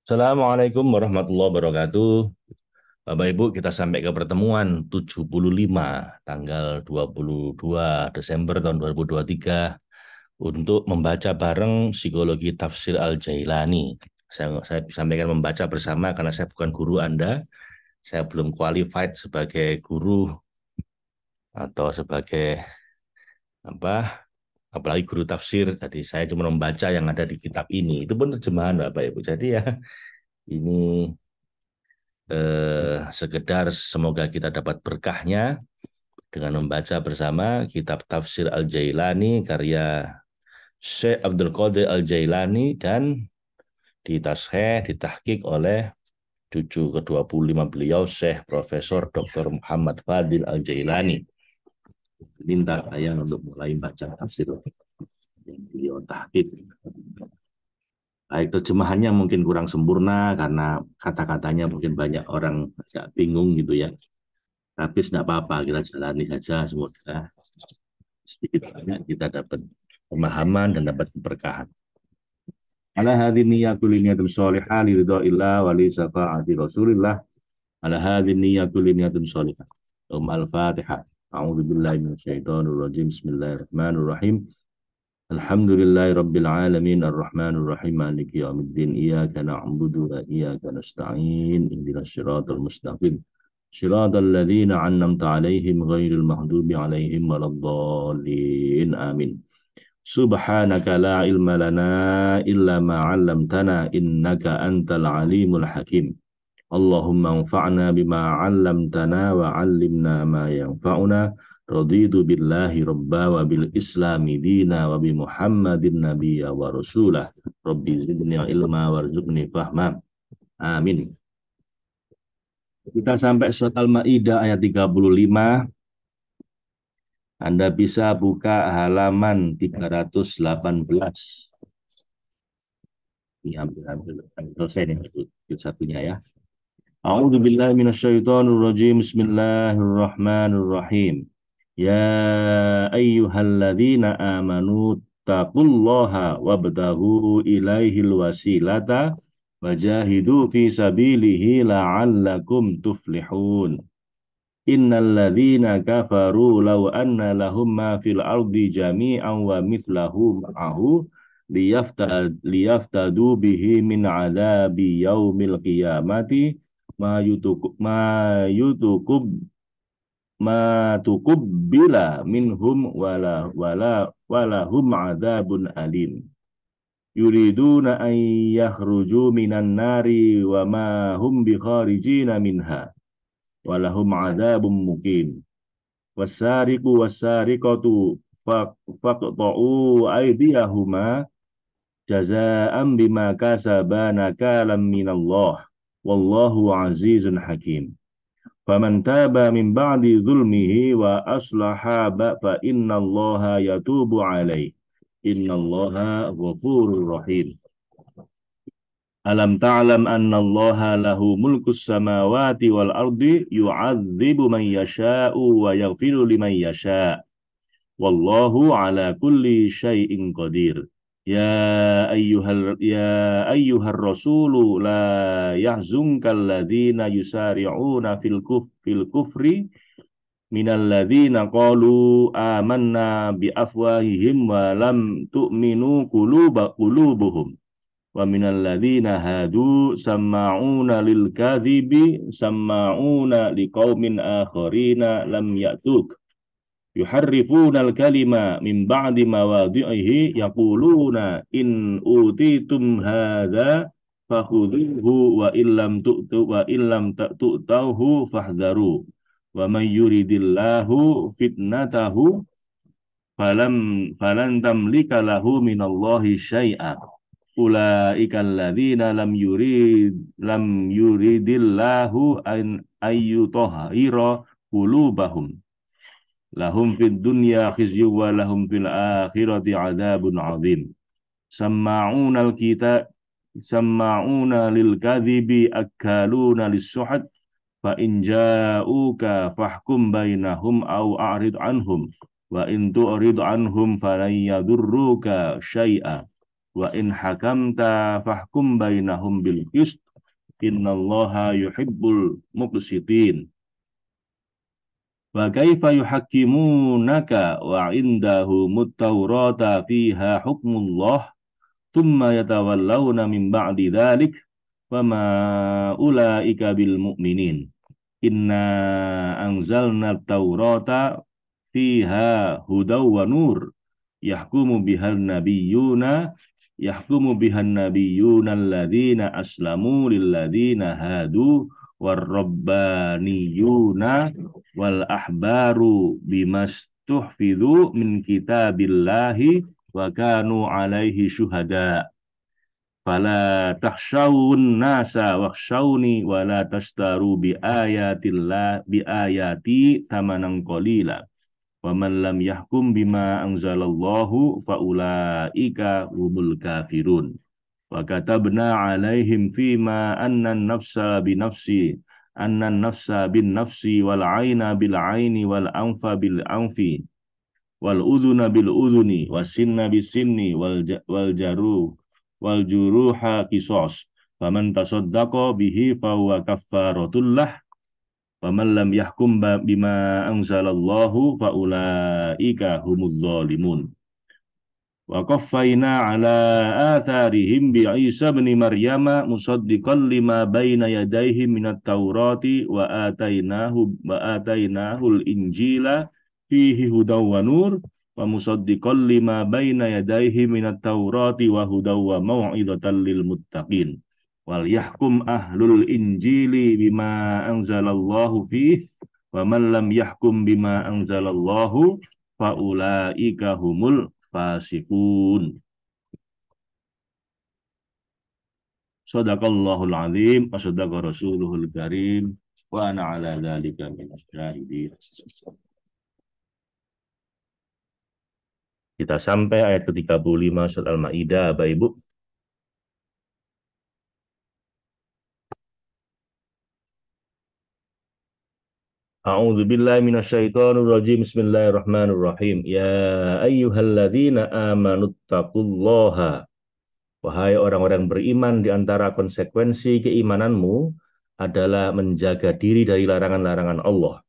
Assalamualaikum warahmatullahi wabarakatuh. Bapak Ibu, kita sampai ke pertemuan 75 tanggal 22 Desember tahun 2023 untuk membaca bareng psikologi tafsir Al-Jailani. Saya sampaikan membaca bersama karena saya bukan guru Anda. Saya belum qualified sebagai guru atau sebagai apa, apalagi guru tafsir. Jadi saya cuma membaca yang ada di kitab ini. Itu pun terjemahan Bapak Ibu. Jadi ya ini sekedar semoga kita dapat berkahnya dengan membaca bersama kitab Tafsir Al-Jailani karya Syekh Abdul Qadir Al-Jailani dan ditahqiq oleh cucu ke-25 beliau Syekh Profesor Dr. Muhammad Fadil Al-Jailani. Minta saya untuk mulai baca tafsir yang beliau tahqiq. Baik, terjemahannya mungkin kurang sempurna karena kata-katanya mungkin banyak orang agak bingung gitu ya. Tapi tidak apa-apa, kita jalani saja. Semoga sedikit banyak kita dapat pemahaman dan dapat keberkahan. Ala hadhi niyatul niyatul sholihah li ridhaillah wa li syafa'ati Rasulillah. Ala hadhi niyatul niyatul sholihah. Al-Fatihah. A'udzu billahi minasyaitonir rajim. Bismillahirrahmanirrahim. Alhamdulillahi rabbil alamin arrahmanir rahim maliki yaumiddin iyyaka na'budu wa iyyaka nasta'in ihdinas siratal mustaqim siratal ladzina an'amta 'alaihim ghairil maghdubi 'alaihim waladdallin amin. Subhanaka la ilma lana illa ma 'allamtana innaka antal alimul hakim. Allahumma anfa'na bima 'allamtana wa 'allimna ma yanfa'una. Raditu billahi rabba wa bil islami dina wa bi Muhammadin nabiyya wa rasulah. Rabbi zidni ilma warzuqni fahma. Amin. Kita sampai surat Al-Maidah ayat 35. Anda bisa buka halaman 318. Ini hampir selesai nih satunya ya. A'udzu billahi minasyaitonir rajim. Bismillahirrahmanirrahim. Ya ayyuhalladzina amanu taqullaha wabtaghu ilaihil wasilata wajahidu fi sabilihi la'allakum tuflihun. Innal ladzina kafaru law anna lahum ma fil ardi jami'an wa mithlahu ma'ahu liyaftadu bihi min adabi yaumil qiyamati ma tukubbila minhum wala hum adzabun alim. Yuriduna an yakhruju minan nari wa ma hum bikharijina minha walahum adzabum muqim. Wasariqu wasariqatu faqta'u aydiyahuma jazaa'an bima kasaba nakalam minallah wallahu azizun hakim. Faman taba min ba'di zulmihi wa aslaha fa innallaha yatubu alaih. Innallaha ghafurur rahim. Alam ta'lam annallaha lahu mulkus samawati wal ardi yu'adzibu man yasha'u wa yaghfiru liman yasha'. Wallahu ala kulli syai'in qadir. Ya ayyuhar rasulu la yahzunkal ladzina yusari'una fil kufri minal ladzina qalu amanna bi afwahihim wa lam tu'minu qulubuhum. Wa minal ladzina hadu samma'una lil kadhibi samma'una liqaumin akharina lam ya'tuk yuharrifuna al-kalima min ba'di mawadhi'ihi yaquluna in utitum hadza fakhudhuhu wa illam tu'tahu fahdharu wa may yuridillahu fitnatahu falan tamlika lahu minallahi syai'a. Ulaika alladzina lam yuridillahu an ayyutahhira qulubahum. Lahum fid dunya khizyu wa lahum fil akhirati adzabun adzim. Samma'una lil kadhibi akaluna lis-suhad fa in ja'uka fahkum bainahum aw a'rid anhum wa in tu'rid anhum falan yadurruka syai'a wa in hakamta fahkum bainahum bil qist innallaha yuhibbul muqsitin. Wa kaifa yuhakkimunaka wa indahumut tawrata fiha hukmullah thumma yatawallawna min ba'di dhalik fama ulaika bil mu'minin. Inna anzalna taurata fiha hudaw wa nur yahkumu bihan nabiyyuna alladhina aslamu lilladhina hadu warrabbaniyuna wal ahbaru bimastuhfidhu min kitabillahi wa kanu alaihi syuhada. Fala takhshawun nasa wakhshawni wa la tashtaru bi ayati thamanan qalila wa man lam yahkum bima anzalallahu fa ulaika humul kafirun. Wa katabna alaihim fima annan nafsa bin nafsi wal aina bil aini wal anfa bil anfi wal udhuna bil udhuni was sinna bis sinni wal juruha qisas. Faman tasaddaqa bihi fa huwa kaffaratul lah. Faman lam yahkum bima anzalallahu fa ulaika humudz zalimun. Wa qaffayna ala atharihim bi Isa bin Maryama musaddiqan lima baina yadayhi minat taurati wa atainahul injila fihi hudaw wa nur wa musaddiqan lima baina yadayhi minat taurati wa hudaw wa mau'izatan lil muttaqin. Wal yahkum ahlul injili bima anzalallahu fihi wa man lam yahkum bima anzalallahu fa ulaika humul fasikun. Shadaqallahul azim wa shadaqa rasuluhul karim wa ana ala dzalika minas syahidin. Kita sampai ayat ke-35 surat Al-Maidah, Bapak Ibu. A'udzu billahi minasyaitonir rajim. Bismillahirrahmanirrahim. Ya ayyuhalladzina amanu taqullaha. Wahai orang-orang beriman, di antara konsekuensi keimananmu adalah menjaga diri dari larangan-larangan Allah.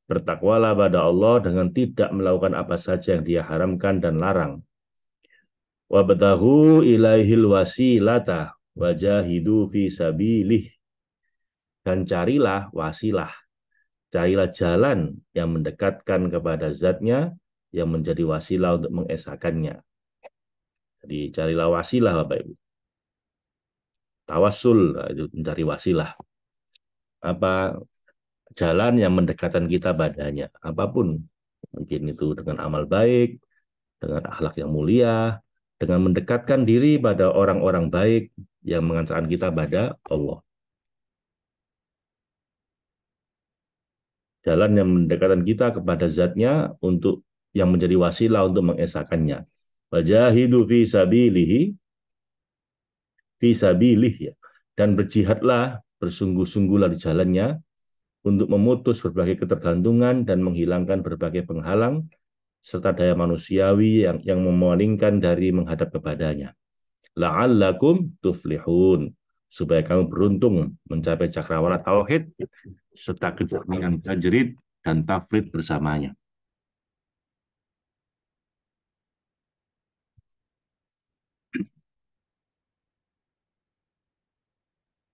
Bertakwalah pada Allah dengan tidak melakukan apa saja yang Dia haramkan dan larang. Wabtaghu ilaihil wasilata wajahidu fi sabilih. Dan carilah wasilah. Carilah jalan yang mendekatkan kepada zatnya yang menjadi wasilah untuk mengesahkannya. Jadi carilah wasilah Bapak Ibu. Tawassul itu mencari wasilah. Apa jalan yang mendekatkan kita padanya. Apapun. Mungkin itu dengan amal baik, dengan akhlak yang mulia, dengan mendekatkan diri pada orang-orang baik yang mengantarkan kita pada Allah. Jalan yang mendekatkan kita kepada zatnya untuk yang menjadi wasilah untuk mengesahkannya. Wajahidu fi sabilih ya. Dan berjihadlah, bersungguh-sungguhlah di jalannya untuk memutus berbagai ketergantungan dan menghilangkan berbagai penghalang serta daya manusiawi yang memalingkan dari menghadap kepadanya. La'allakum tuflihun. Supaya kamu beruntung mencapai cakrawala tauhid serta kejernihan tajrid dan tafrid bersamanya.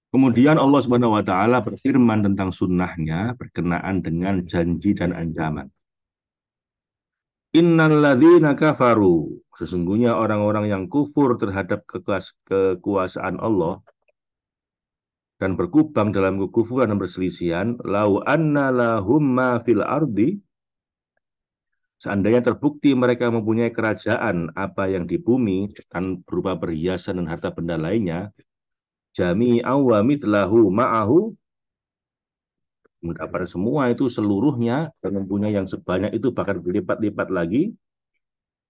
Kemudian Allah Subhanahu wa taala berfirman tentang sunnahnya berkenaan dengan janji dan ancaman. Innalladzina kafaru, sesungguhnya orang-orang yang kufur terhadap kekuasaan Allah dan berkubang dalam kekufuran dan perselisihan, lau anna lahum ma fil ardi, seandainya terbukti mereka mempunyai kerajaan apa yang di bumi dan berupa perhiasan dan harta benda lainnya, jami'an wa mithlahu ma'ahu, mendapat semua itu seluruhnya dan mempunyai yang sebanyak itu bahkan berlipat-lipat lagi,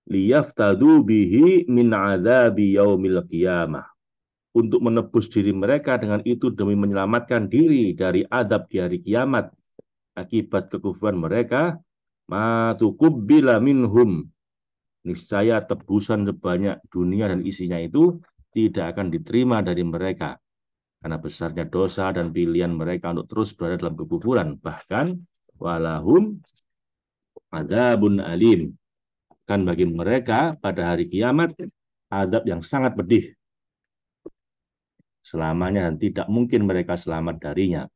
liyaftadu bihi min adzabi yaumil qiyamah, untuk menebus diri mereka dengan itu demi menyelamatkan diri dari adab di hari kiamat akibat kekufuran mereka, ma tuqbila minhum, niscaya tebusan sebanyak dunia dan isinya itu tidak akan diterima dari mereka karena besarnya dosa dan pilihan mereka untuk terus berada dalam kekufuran. Bahkan walahum adzabun alim. Kan bagi mereka pada hari kiamat azab yang sangat pedih selamanya dan tidak mungkin mereka selamat darinya.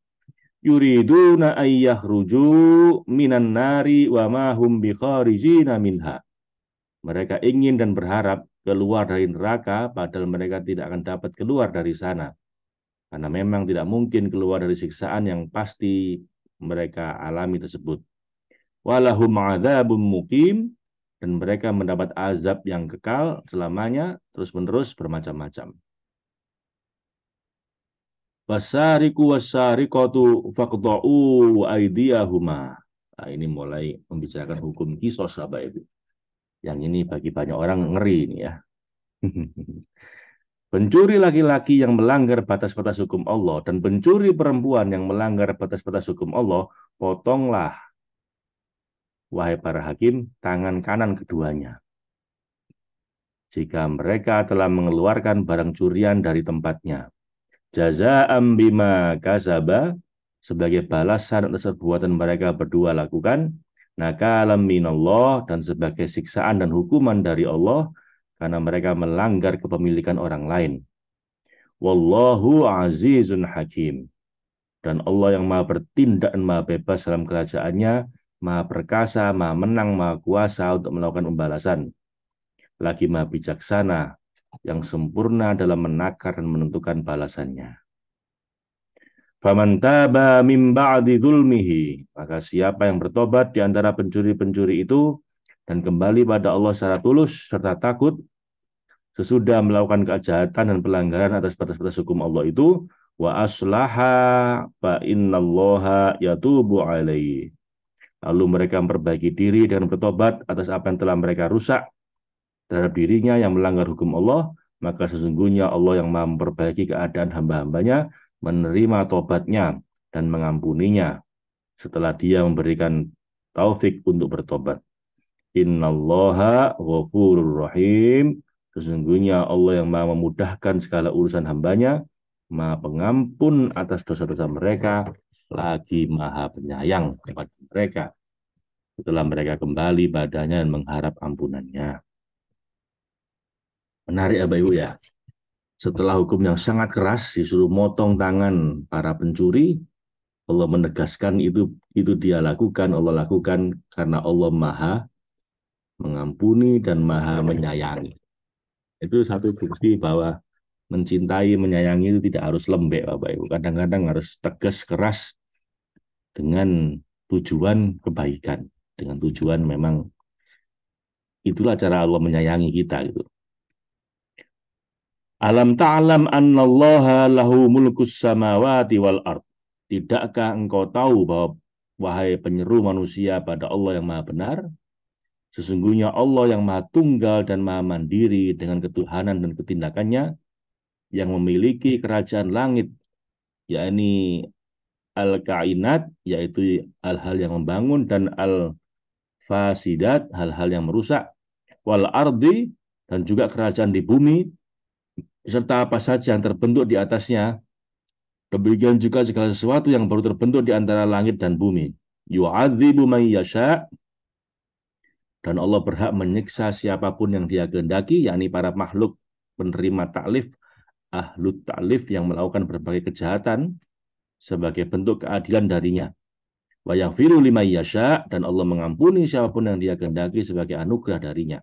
Yuriduna ayyahruju minan nari wa ma hum bikharijina minha. Mereka ingin dan berharap keluar dari neraka padahal mereka tidak akan dapat keluar dari sana. Karena memang tidak mungkin keluar dari siksaan yang pasti mereka alami tersebut. Walahum adzabun muqim, dan mereka mendapat azab yang kekal selamanya terus-menerus bermacam-macam. Wasariku wasariqatu faqta'u aydiyahuma. Nah, ini mulai membicarakan hukum kisos, Bapak Ibu. Yang ini bagi banyak orang ngeri ini ya. Pencuri laki-laki yang melanggar batas-batas hukum Allah dan pencuri perempuan yang melanggar batas-batas hukum Allah, potonglah, wahai para hakim, tangan kanan keduanya. Jika mereka telah mengeluarkan barang curian dari tempatnya. Jazaa'am bima kasaba, sebagai balasan atas perbuatan mereka berdua lakukan, nakalam minallah, dan sebagai siksaan dan hukuman dari Allah karena mereka melanggar kepemilikan orang lain. Wallahu azizun hakim, dan Allah yang maha bertindak dan maha bebas dalam kerajaannya, maha perkasa, maha menang, maha kuasa untuk melakukan pembalasan, lagi maha bijaksana yang sempurna dalam menakar dan menentukan balasannya. Faman taba min ba'di dzulmihi, maka siapa yang bertobat di antara pencuri-pencuri itu dan kembali pada Allah secara tulus serta takut sesudah melakukan kejahatan dan pelanggaran atas batas-batas hukum Allah itu, wa aslaha fa innallaha yatubu alaihi. Lalu mereka memperbaiki diri dan bertobat atas apa yang telah mereka rusak terhadap dirinya yang melanggar hukum Allah, maka sesungguhnya Allah yang maha memperbaiki keadaan hamba-hambanya, menerima tobatnya dan mengampuninya setelah dia memberikan taufik untuk bertobat. Innallaha ghafurur rahim. Sesungguhnya Allah yang maha memudahkan segala urusan hambanya, maha pengampun atas dosa-dosa mereka, lagi maha penyayang kepada mereka setelah mereka kembali padanya dan mengharap ampunannya. Menarik ya Bapak Ibu ya. Setelah hukum yang sangat keras disuruh motong tangan para pencuri, Allah menegaskan itu dia lakukan, Allah lakukan karena Allah maha mengampuni dan maha menyayangi. Itu satu bukti bahwa mencintai, menyayangi itu tidak harus lembek Bapak Ibu. Kadang-kadang harus tegas, keras dengan tujuan kebaikan. Dengan tujuan memang itulah cara Allah menyayangi kita gitu. Alam ta'lam annallaha lahu mulkus samawati wal ard. Tidakkah engkau tahu bahwa wahai penyeru manusia pada Allah yang maha benar, sesungguhnya Allah yang maha tunggal dan maha mandiri dengan ketuhanan dan ketindakannya, yang memiliki kerajaan langit, yakni al-kainat, yaitu hal-hal yang membangun, dan al-fasidat, hal-hal yang merusak, wal ardi, dan juga kerajaan di bumi, serta apa saja yang terbentuk di atasnya. Demikian juga segala sesuatu yang baru terbentuk di antara langit dan bumi. Yu'adzibu man yasha', dan Allah berhak menyiksa siapapun yang dia kehendaki, yakni para makhluk penerima taklif, ahlut taklif yang melakukan berbagai kejahatan sebagai bentuk keadilan darinya. Wa yaghfiru liman yasha', dan Allah mengampuni siapapun yang dia kehendaki sebagai anugerah darinya.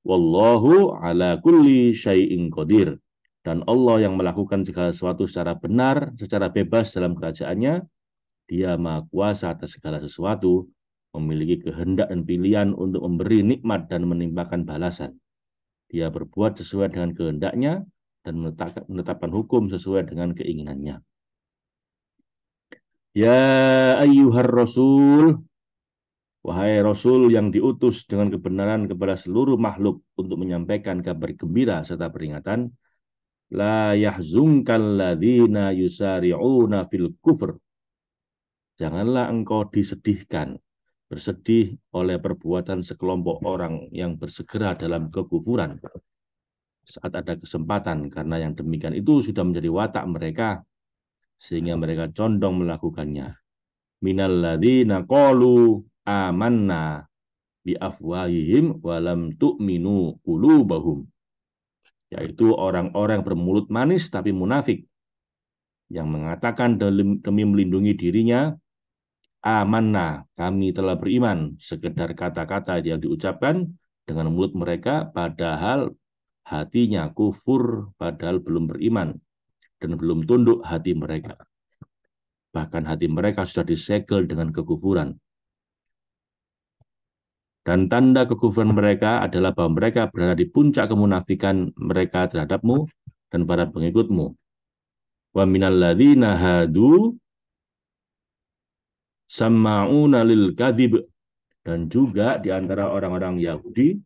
Wallahu ala kulli syai'in qadir. Dan Allah yang melakukan segala sesuatu secara benar, secara bebas dalam kerajaannya, dia maha kuasa atas segala sesuatu, memiliki kehendak dan pilihan untuk memberi nikmat dan menimpakan balasan. Dia berbuat sesuai dengan kehendaknya dan menetapkan hukum sesuai dengan keinginannya. Ya ayyuhar rasul, wahai Rasul yang diutus dengan kebenaran kepada seluruh makhluk untuk menyampaikan kabar gembira serta peringatan, la yahzunkal ladzina yusari'una fil kufr. Janganlah engkau disedihkan bersedih oleh perbuatan sekelompok orang yang bersegera dalam kekufuran saat ada kesempatan, karena yang demikian itu sudah menjadi watak mereka sehingga mereka condong melakukannya. Minal ladzina qalu amanna bi afwahihim walam tu'minu qulubahum, yaitu orang-orang bermulut manis tapi munafik yang mengatakan demi melindungi dirinya, amanna, kami telah beriman, sekedar kata-kata yang diucapkan dengan mulut mereka, padahal hatinya kufur, padahal belum beriman dan belum tunduk hati mereka. Bahkan hati mereka sudah disegel dengan kekufuran. Dan tanda kekufuran mereka adalah bahwa mereka berada di puncak kemunafikan mereka terhadapmu dan para pengikutmu. Wa minal ladzina hadu samma'una lil kadzib, dan juga di antara orang-orang Yahudi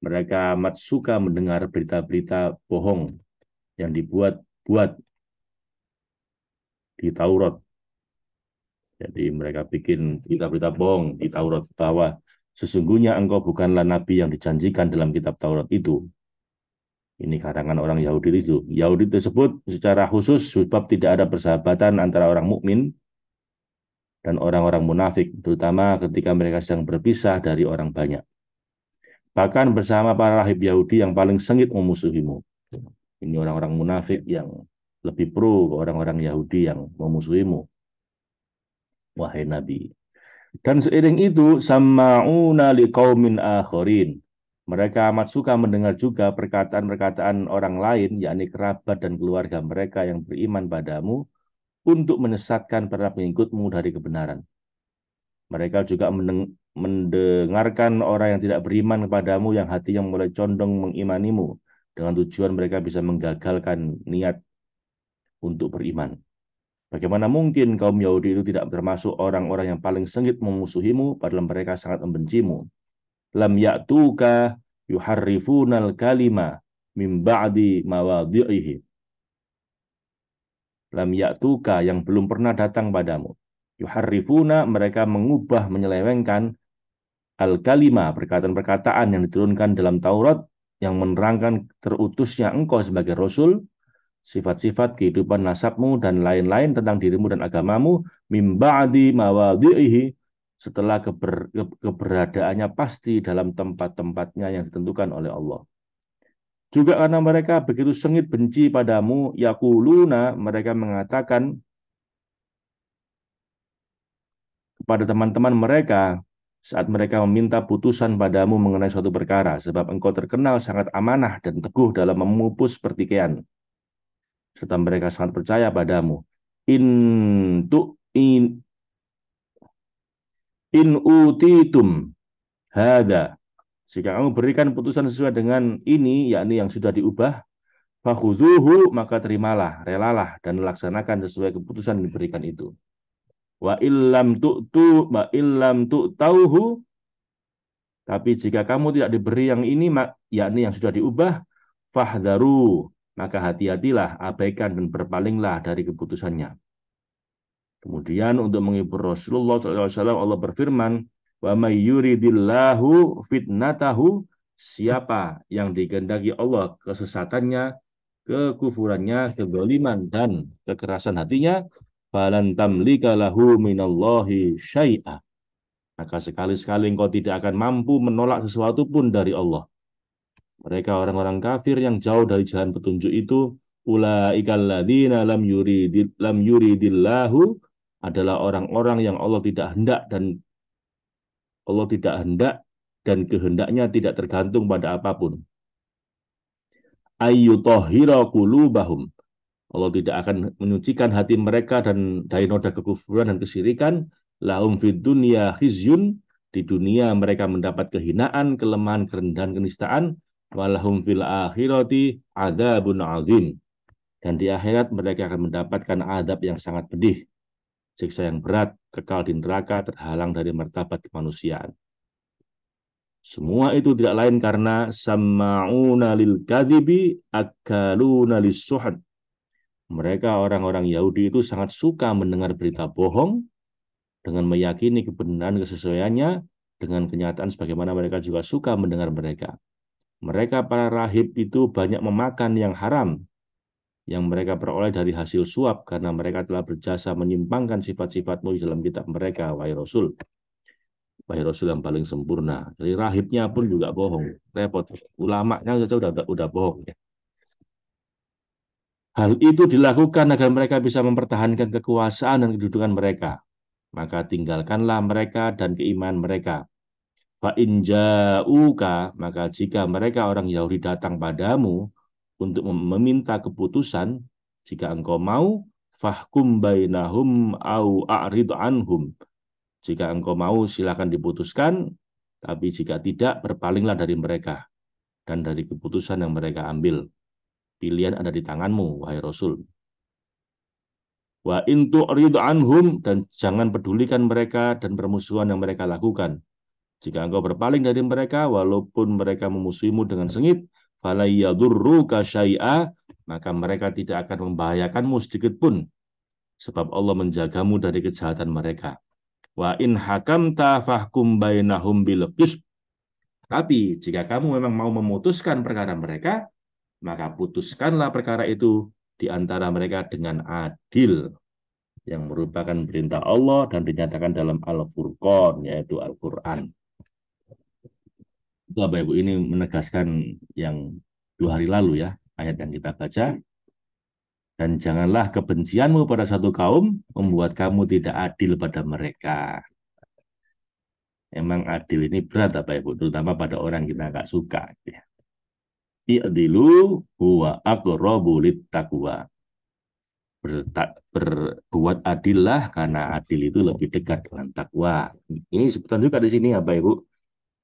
mereka amat suka mendengar berita-berita bohong yang dibuat-buat di Taurat. Jadi mereka bikin berita-berita bohong di Taurat bahwa sesungguhnya engkau bukanlah nabi yang dijanjikan dalam kitab Taurat itu. Ini karangan orang Yahudi itu. Yahudi tersebut secara khusus sebab tidak ada persahabatan antara orang mukmin dan orang-orang munafik, terutama ketika mereka sedang berpisah dari orang banyak. Bahkan bersama para rahib Yahudi yang paling sengit memusuhimu. Ini orang-orang munafik yang lebih pro ke orang-orang Yahudi yang memusuhimu, wahai Nabi. Dan seiring itu, sama'una liqaumin akharin. Mereka amat suka mendengar juga perkataan-perkataan orang lain, yakni kerabat dan keluarga mereka yang beriman padamu, untuk menyesatkan para pengikutmu dari kebenaran. Mereka juga mendengarkan orang yang tidak beriman kepadamu, yang hatinya mulai condong mengimanimu, dengan tujuan mereka bisa menggagalkan niat untuk beriman. Bagaimana mungkin kaum Yahudi itu tidak termasuk orang-orang yang paling sengit memusuhimu, padahal mereka sangat membencimu. Lam ya'tuka yuharrifunal kalima min ba'di mawadhi'ihi. Lam ya'tuka, yang belum pernah datang padamu. Yuharrifuna, mereka mengubah, menyelewengkan al-kalima, perkataan-perkataan yang diturunkan dalam Taurat yang menerangkan terutusnya engkau sebagai Rasul, sifat-sifat kehidupan nasabmu dan lain-lain tentang dirimu dan agamamu, mim ba'di mawadhi'ihi, setelah keberadaannya pasti dalam tempat-tempatnya yang ditentukan oleh Allah. Juga karena mereka begitu sengit benci padamu, yaquluna, mereka mengatakan kepada teman-teman mereka saat mereka meminta putusan padamu mengenai suatu perkara, sebab engkau terkenal sangat amanah dan teguh dalam memupus pertikaian, serta mereka sangat percaya padamu. In utitum hada, jika kamu berikan putusan sesuai dengan ini, yakni yang sudah diubah, fakhuzuhu, maka terimalah, relalah, dan laksanakan sesuai keputusan yang diberikan itu. Wa illam tu'tauhu, tapi jika kamu tidak diberi yang ini, yakni yang sudah diubah, fahdharu, maka hati-hatilah, abaikan dan berpalinglah dari keputusannya. Kemudian untuk menghibur Rasulullah SAW, Allah berfirman, wa may yuridillahu fitnatahu, siapa yang dikehendaki Allah kesesatannya, kekufurannya, kezaliman dan kekerasan hatinya, falan tamlika lahu minallahi syai'a, maka sekali-sekali engkau tidak akan mampu menolak sesuatu pun dari Allah. Mereka orang-orang kafir yang jauh dari jalan petunjuk itu, ulaikal ladzina lam yuridillahu, adalah orang-orang yang Allah tidak hendak dan kehendaknya tidak tergantung pada apapun. Ayyutahhira qulubahum, Allah tidak akan menyucikan hati mereka dan dari noda kekufuran dan kesyirikan. Lahum fid dunya khizyun, di dunia mereka mendapat kehinaan, kelemahan, kerendahan, kenistaan. Walahum fil akhirati adzabun azim, dan di akhirat mereka akan mendapatkan adab yang sangat pedih, siksa yang berat, kekal di neraka, terhalang dari martabat kemanusiaan. Semua itu tidak lain karena sama'una lil kadhibi akaluna lis-suhd. Mereka orang-orang Yahudi itu sangat suka mendengar berita bohong dengan meyakini kebenaran kesesuaiannya dengan kenyataan sebagaimana mereka juga suka mendengar mereka. Mereka para rahib itu banyak memakan yang haram yang mereka peroleh dari hasil suap karena mereka telah berjasa menyimpangkan sifat-sifatmu di dalam kitab mereka, wahai Rasul. Wahai Rasul yang paling sempurna. Jadi rahibnya pun juga bohong. Repot. Ulamanya saja udah bohong. Ya. Hal itu dilakukan agar mereka bisa mempertahankan kekuasaan dan kedudukan mereka. Maka tinggalkanlah mereka dan keimanan mereka. Fa in ja'uka, maka jika mereka orang Yahudi datang padamu untuk meminta keputusan, jika engkau mau, fahkum bainahum au a'rid anhum. Jika engkau mau, silakan diputuskan, tapi jika tidak, berpalinglah dari mereka dan dari keputusan yang mereka ambil. Pilihan ada di tanganmu, wahai Rasul. Wa in tu'rid anhum, dan jangan pedulikan mereka dan permusuhan yang mereka lakukan. Jika engkau berpaling dari mereka, walaupun mereka memusuhimu dengan sengit, fala yadurruka syai'a, maka mereka tidak akan membahayakanmu sedikit pun, sebab Allah menjagamu dari kejahatan mereka. Wa in hakamta fahkum bainahum bil qist. Tapi jika kamu memang mau memutuskan perkara mereka, maka putuskanlah perkara itu di antara mereka dengan adil, yang merupakan perintah Allah dan dinyatakan dalam Al-Furqan, yaitu Al-Quran. Itu Bapak Ibu ini menegaskan yang 2 hari lalu ya, ayat yang kita baca. Dan janganlah kebencianmu pada satu kaum membuat kamu tidak adil pada mereka. Emang adil ini berat Bapak Ibu, terutama pada orang kita nggak suka. Ya. I'dilu huwa aqrabu littaqwa. Berbuat adillah karena adil itu lebih dekat dengan takwa. Ini sebetulnya juga di sini Bapak Ibu.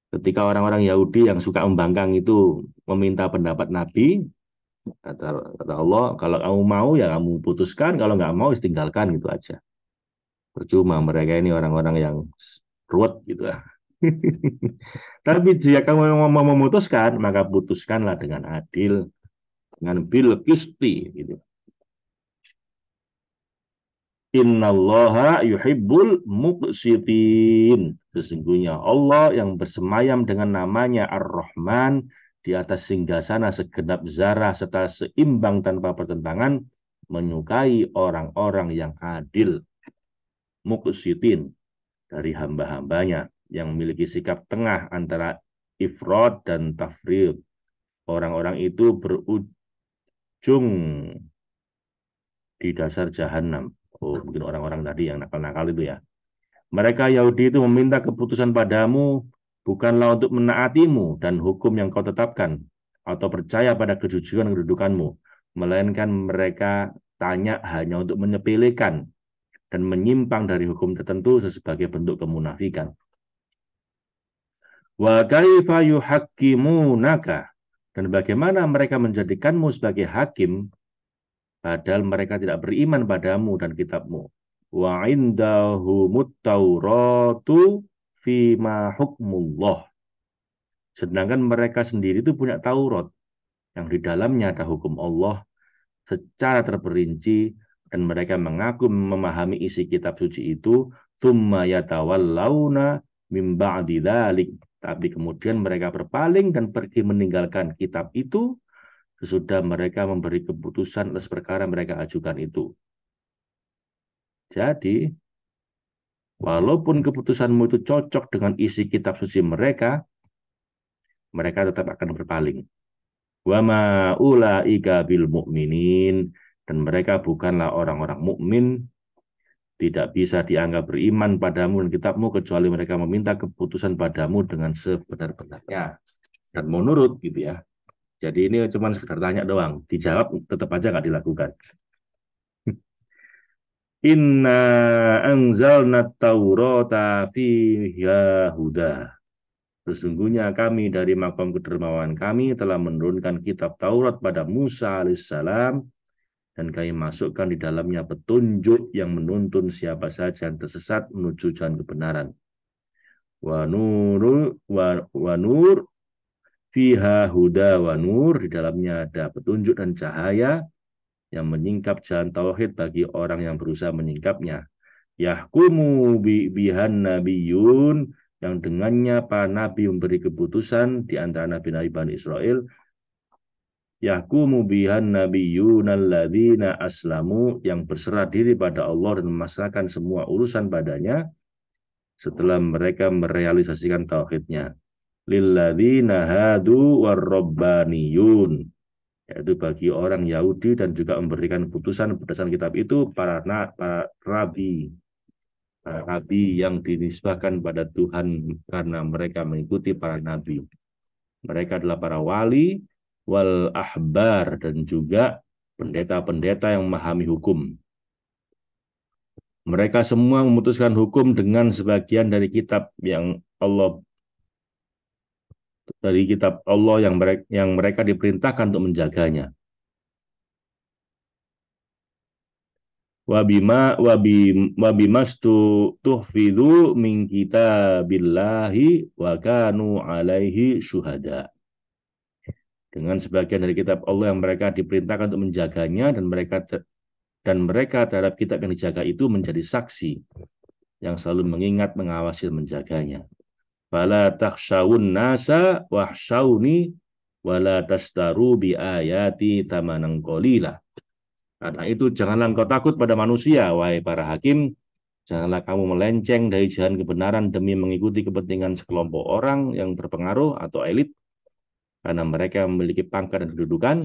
Ketika orang-orang Yahudi yang suka membangkang itu meminta pendapat Nabi, kata Allah, kalau kamu mau ya kamu putuskan, kalau nggak mau tinggalkan gitu aja. Percuma mereka ini orang-orang yang ruwet gitu lah. Tapi jika kamu mau memutuskan, maka putuskanlah dengan adil, dengan bil qisti gitu. Innallaha yuhibbul muqsitin. Sesungguhnya Allah yang bersemayam dengan namanya Ar-Rahman di atas singgasana segenap zarah serta seimbang tanpa pertentangan, menyukai orang-orang yang adil, muqsitin, dari hamba-hambanya yang memiliki sikap tengah antara ifrad dan tafrid. Orang-orang itu berujung di dasar jahanam. Oh, mungkin orang-orang tadi yang nakal-nakal itu ya. Mereka Yahudi itu meminta keputusan padamu bukanlah untuk menaatimu dan hukum yang kau tetapkan atau percaya pada kejujuran kedudukanmu, melainkan mereka tanya hanya untuk menyepelekan dan menyimpang dari hukum tertentu sebagai bentuk kemunafikan. Wa kaifa yuhakkimunaka, dan bagaimana mereka menjadikanmu sebagai hakim padahal mereka tidak beriman padamu dan kitabmu. Wa indahumut tauratu fima hukmullah. Sedangkan mereka sendiri itu punya Taurat yang di dalamnya ada hukum Allah secara terperinci dan mereka mengaku memahami isi kitab suci itu, tsumma yatawallawna mim ba'di dzalik. Tapi kemudian mereka berpaling dan pergi meninggalkan kitab itu sesudah mereka memberi keputusan atas perkara mereka ajukan itu. Jadi, walaupun keputusanmu itu cocok dengan isi kitab suci mereka, mereka tetap akan berpaling. Wa ma ulaika bil mu'minin, dan mereka bukanlah orang-orang mukmin, tidak bisa dianggap beriman padamu dan kitabmu kecuali mereka meminta keputusan padamu dengan sebenar-benarnya dan menurut gitu ya. Jadi ini cuma sekedar tanya doang, dijawab tetap aja nggak dilakukan. Inna anzalna taurata fiha huda. Sesungguhnya kami dari makom kedermawan kami telah menurunkan kitab Taurat pada Musa alaihissalam dan kami masukkan di dalamnya petunjuk yang menuntun siapa saja yang tersesat menuju jalan kebenaran. Wa nur fiha huda wa nur, di dalamnya ada petunjuk dan cahaya yang menyingkap jalan tauhid bagi orang yang berusaha menyingkapnya. yahkumu bihan nabiyun, yang dengannya para nabi memberi keputusan di antara nabi-nabi Bani Israel, yahkumu bihan nabiyun alladzina aslamu, yang berserah diri pada Allah dan memasrahkan semua urusan padanya setelah mereka merealisasikan tauhidnya. Lilladzina hadu warrabbaniyun, yaitu bagi orang Yahudi dan juga memberikan putusan berdasarkan kitab itu para nabi yang dinisbahkan pada Tuhan karena mereka mengikuti para nabi. Mereka adalah para wali wal ahbar dan juga pendeta-pendeta yang memahami hukum. Mereka semua memutuskan hukum dengan sebagian dari kitab Allah yang mereka diperintahkan untuk menjaganya. Wabimastu tuhfidhu min kitabillahi wa kanu alaihi syuhada. Dengan sebagian dari kitab Allah yang mereka diperintahkan untuk menjaganya, dan mereka terhadap kitab yang dijaga itu menjadi saksi yang selalu mengingat, mengawasi, dan menjaganya. Fala takhshawun nasa wahshawni wala tastaru bi ayati thamanan qalila. Karena itu janganlah engkau takut pada manusia, wahai para hakim. Janganlah kamu melenceng dari jalan kebenaran demi mengikuti kepentingan sekelompok orang yang berpengaruh atau elit, karena mereka memiliki pangkat dan kedudukan.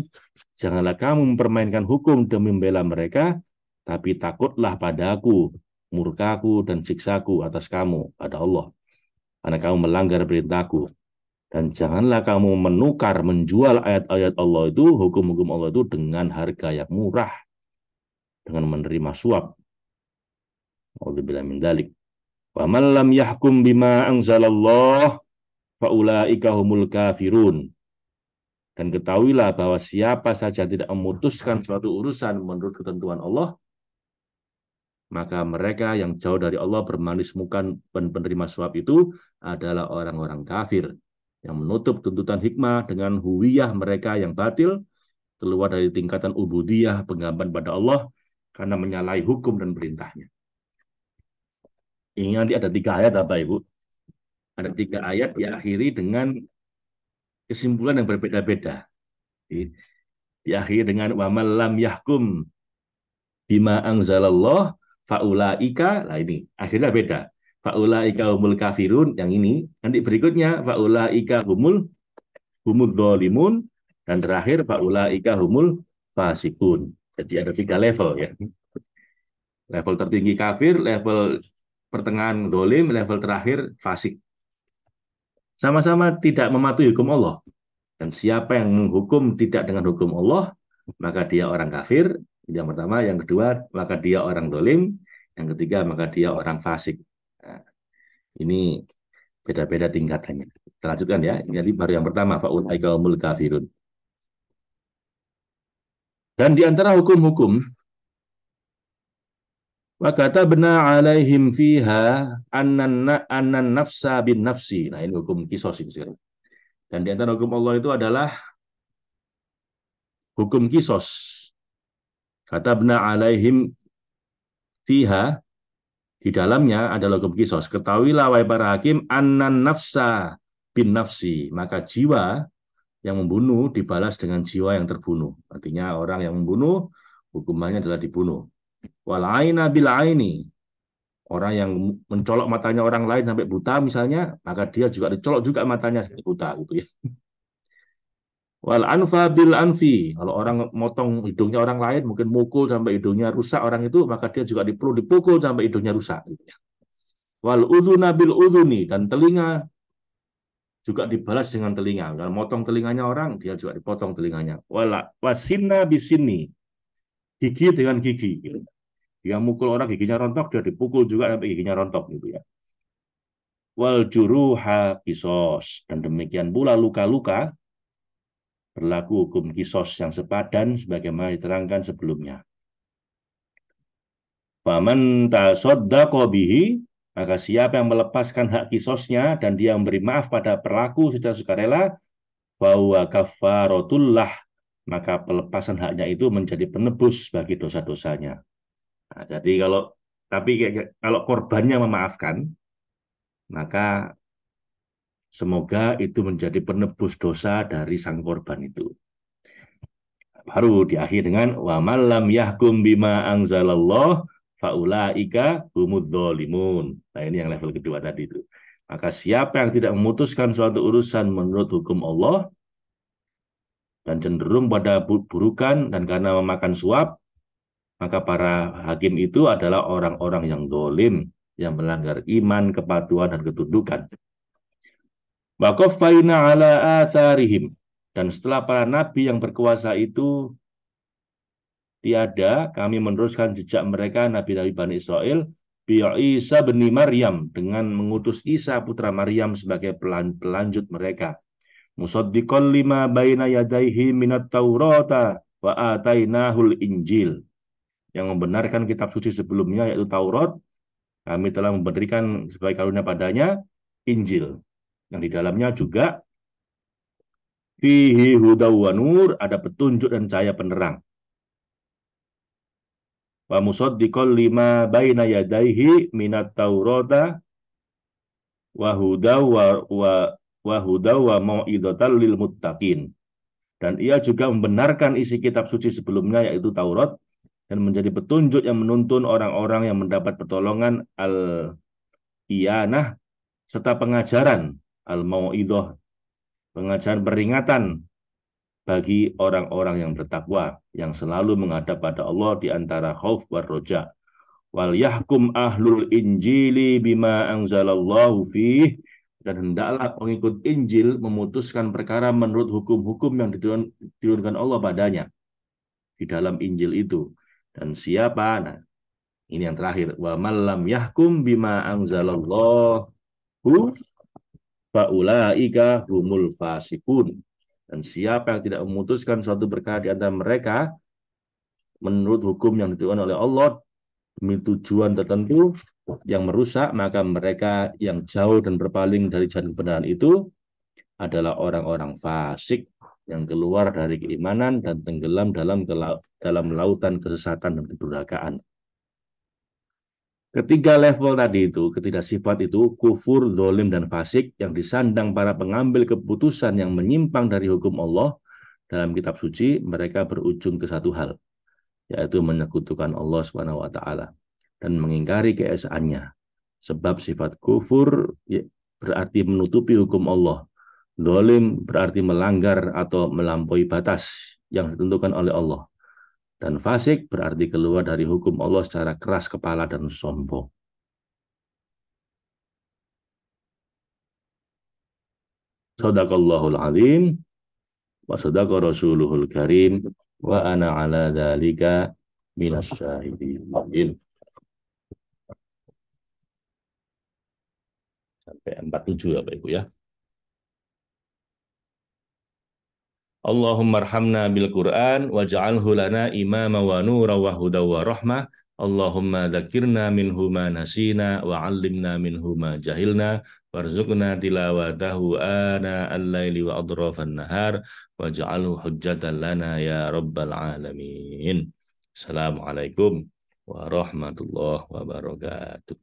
Janganlah kamu mempermainkan hukum demi membela mereka, tapi takutlah padaku, murkaku dan siksaku atas kamu, pada Allah, karena kamu melanggar perintahku. Dan janganlah kamu menjual ayat-ayat Allah itu, hukum-hukum Allah itu dengan harga yang murah, dengan menerima suap. A'udzubillahi min dzalik. Wa man lam yahkum bima anzalallah fa ulaika humul kafirun. Dan ketahuilah bahwa siapa saja tidak memutuskan suatu urusan menurut ketentuan Allah, maka mereka yang jauh dari Allah, bermanis muka dan penerima suap itu adalah orang-orang kafir yang menutup tuntutan hikmah dengan huwiyah mereka yang batil, keluar dari tingkatan ubudiyah, penggambaran pada Allah, karena menyalahi hukum dan perintahnya. Ingat, ada 3 ayat Bapak Ibu. Ada 3 ayat diakhiri dengan kesimpulan yang berbeda-beda. Diakhiri dengan wa man lam yahkum bima anzalallah faulaika. Nah, ini akhirnya beda. Faulaika humul kafirun, yang ini. Nanti berikutnya faulaika humul dhalimun, dan terakhir faulaika humul fasikun. Jadi ada 3 level ya. Level tertinggi kafir, level pertengahan dolim, level terakhir fasik. Sama-sama tidak mematuhi hukum Allah. Dan siapa yang menghukum tidak dengan hukum Allah, maka dia orang kafir. Yang pertama. Yang kedua, maka dia orang dolim. Yang ketiga, maka dia orang fasik. Nah, ini beda-beda tingkatannya. Kita lanjutkan ya. Jadi baru yang pertama, fa'ulaika humul kafirun. Dan di antara hukum-hukum, wa katabna alaihim fiha annan nafsa bin nafsi. Nah, ini hukum kisos ini sekarang. Dan di antara hukum Allah itu adalah hukum kisos. Katabna alaihim fiha, di dalamnya adalah hukum kisos. Ketahuilah wahai para hakim, annan nafsa bin nafsi, maka jiwa yang membunuh dibalas dengan jiwa yang terbunuh. Artinya orang yang membunuh hukumannya adalah dibunuh. Wal aina bil aini, orang yang mencolok matanya orang lain sampai buta misalnya, maka dia juga dicolok juga matanya sampai buta gitu ya. Wal anfa bil anfi, kalau orang motong hidungnya orang lain, mungkin mukul sampai hidungnya rusak orang itu, maka dia juga perlu dipukul sampai hidungnya rusak gitu ya. Wal udhuna bil udhuni, dan telinga juga dibalas dengan telinga. Kalau motong telinganya orang, dia juga dipotong telinganya. Wala wasinna bisini, gigi dengan gigi gitu. Dia mukul orang giginya rontok, dia dipukul juga sampai giginya rontok gitu ya. Wal juruha kisos, dan demikian pula luka-luka berlaku hukum kisos yang sepadan sebagaimana diterangkan sebelumnya. Faman tasaddaqa bihi, maka siapa yang melepaskan hak kisosnya dan dia memberi maaf pada pelaku secara sukarela, bahwa kafaratullah, maka pelepasan haknya itu menjadi penebus bagi dosa-dosanya. Nah, jadi kalau Tapi kalau korbannya memaafkan, maka semoga itu menjadi penebus dosa dari sang korban itu. Baru diakhiri dengan wa malam yahkum bima anzalallah faulaika humud dzalimun. Nah, ini yang level kedua tadi itu. Maka siapa yang tidak memutuskan suatu urusan menurut hukum Allah dan cenderung pada burukan dan karena memakan suap, maka para hakim itu adalah orang-orang yang dolim, yang melanggar iman, kepatuhan, dan ketundukan. Waqaffaina ala atharihim. Dan setelah para nabi yang berkuasa itu tiada, kami meneruskan jejak mereka, Nabi-Nabi Bani Israel, bi Isa bin Maryam, dengan mengutus Isa putra Maryam sebagai pelanjut mereka. Musaddiqan lima baina yadaihi minat Taurata wa atainahul Injil. Yang membenarkan kitab suci sebelumnya yaitu Taurat, kami telah memberikan sebagai karunia padanya Injil. Yang di dalamnya juga fihi hudaw wa nur, ada petunjuk dan cahaya penerang. Wa musaddiqan lima baina yadaihi minat Taurata wa hudaw wa hudaw wa mau'izatal lil muttaqin. Dan ia juga membenarkan isi kitab suci sebelumnya yaitu Taurat dan menjadi petunjuk yang menuntun orang-orang yang mendapat pertolongan al-iyanah serta pengajaran al-mau'idzah, pengajaran peringatan bagi orang-orang yang bertakwa yang selalu menghadap pada Allah di antara khauf war roja. Wal yahkum ahlul injili bima anzalallahu fih, dan hendaklah pengikut Injil memutuskan perkara menurut hukum-hukum yang diturunkan Allah padanya di dalam Injil itu. Dan siapa? Nah, ini yang terakhir. Wa malam yahkum bima anzalallahu faulaika humul fasikun. Dan siapa yang tidak memutuskan suatu perkara di antara mereka menurut hukum yang diturunkan oleh Allah demi tujuan tertentu yang merusak, maka mereka yang jauh dan berpaling dari jalan kebenaran itu adalah orang-orang fasik yang keluar dari keimanan dan tenggelam dalam lautan kesesatan dan kedurhakaan. Ketiga level tadi itu, ketiga sifat itu, kufur, zalim, dan fasik, yang disandang para pengambil keputusan yang menyimpang dari hukum Allah dalam kitab suci, mereka berujung ke satu hal, yaitu menyekutukan Allah SWT dan mengingkari keesaannya. Sebab sifat kufur berarti menutupi hukum Allah. Zalim berarti melanggar atau melampaui batas yang ditentukan oleh Allah. Dan fasik berarti keluar dari hukum Allah secara keras kepala dan sombong. Sadaqallahul azim wa sadaqa rasuluhul karim wa ana ala dzalika minasyahidin. Sampai 47 Bapak Ibu ya. Allahumma arhamna bil Qur'an waj'alhu lana imama wa nura wa huda wa rahmah. Allahumma dzakirna minhu ma nasina wa 'allimna minhu ma jahilna warzuqna tilawatahu ana al-laili wa adrafan nahar waj'alhu hujjatan lana ya rabbal alamin. Assalamualaikum warahmatullahi wabarakatuh.